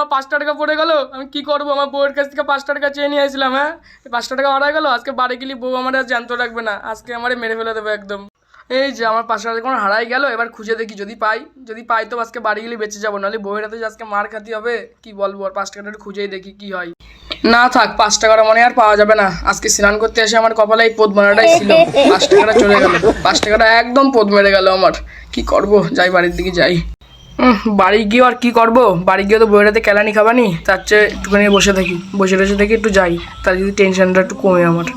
আমার 5টা টাকা পড়ে গেল। আমি কি করবো? আমার বউয়ের কাছ থেকে 5টা টাকা চেয়ে নিয়ে আসলাম। হ্যাঁ, 5টা টাকা হারাই গেল। আজকে বাড়ি গেলে বউ আমার আর জ্যান্ত রাখবে না, আজকে আমারে মেরে ফেলে দেবে একদম। এই যে আমার 5টা টাকা কোনো হারাই গেল, এবার খুঁজে দেখি যদি পাই তো আজকে বাড়ি গেলে বেঁচে যাবো, নাহলে বউয়ের হাতে যে আজকে মার খাতি হবে কি বলবো। আর 5 টাকাটা একটু খুঁজেই দেখি কি হয়। না থাক, 5 টাকাটা মনে আর পাওয়া যাবে না। আজকে স্নান করতে এসে আমার কপালে এই পোদ মারাটাই ছিল। 5 টাকাটা চলে গেল, 5 টাকাটা একদম পোদ মেরে গেল আমার। কি করব, যাই বাড়ির দিকে যাই। বাড়ি গিয়ে আর কি করব? বাড়ি গিয়ে তো বইয়ের হাতে কেলানি খাবানি, তার চেয়ে একটুখানি বসে থাকি একটু যাই, তার যদি টেনশনটা একটু কমে আমার।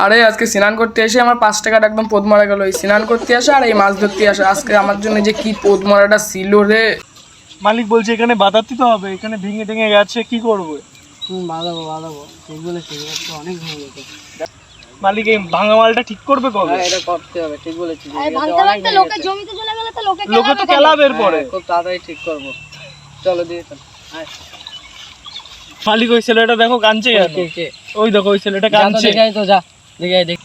আরে আজকে স্নান করতে এসে আমার 5 টাকাটা একদম পোদ মারা গেল। এই স্নান করতে আসা আর এই মাছ ধরতে আসা, আজকে আমার জন্য যে কি পোদ মারাটা ছিল রে। মালিক বলছে এখানে বাঁধাতে তো হবে, এখানে ভেঙে টেঙে গেছে, কি করবো? বাঁধাবো ঠিক বলেছি, তো অনেক ভেঙে গেছে। মালিক এই ভাঙা মালটা ঠিক করবে কবে? এটা করতে হবে, ঠিক বলেছি। লোকে তো খেলাবে এরপরে। খুব তাড়াতাড়ি ঠিক করবো, চলো দিয়ে চল। মালিক ওই ছেলেটা দেখো কাঁদছে কেন? ওই দেখো ওই ছেলেটা কাঁদছে। তো যা দেখে দেখ।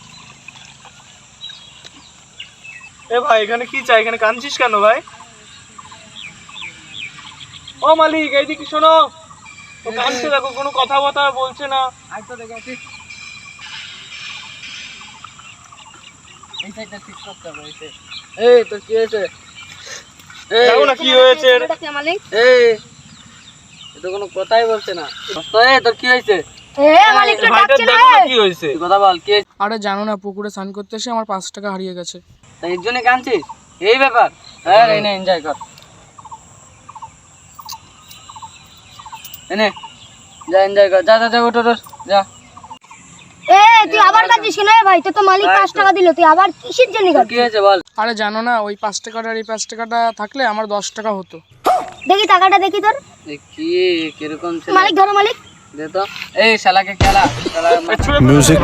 এ ভাই এখানে কি চাই? এখানে কাঁদছিস কেন ভাই? ও মালিক এইদিকে শোনো, ও কাঁদছে দেখো, কোনো কথা বলছে না। আই তো দেখে আছিস, এই সাইডটা ঠিক করতে হবে। এই তোর কি হয়েছে? দেখো না কি হয়েছে। এই এটা কোনো কথাই বলছে না। তোর কি হয়েছে? কি হয়েছে কথা বল। কি? আরে জানো না, পুকুরে স্নান করতে এসে আমার 5 টাকা হারিয়ে গেছে। তাই এর জন্য কাঁদছিস? এই ব্যাপার? হ্যাঁ, এই নে এনজয় কর। এনে যা এনজয় কর, যা ওঠ যা। তুই আবার কাঁদছিস কেন ভাই? তো মালিক 5 টাকা দিল, তুই আবার কিসের জন্য কাঁদছিস? কি হয়েছে বল। আরে জানো না, ওই 5 টাকাটা আর এই 5 টাকাটা থাকলে আমার 10 টাকা হতো। দেখি টাকাটা দেখি তোর। কি কিরকম ছিল? মালিক ধরো, মালিক দে তো। এই শালাকে খেলা মিউজিক।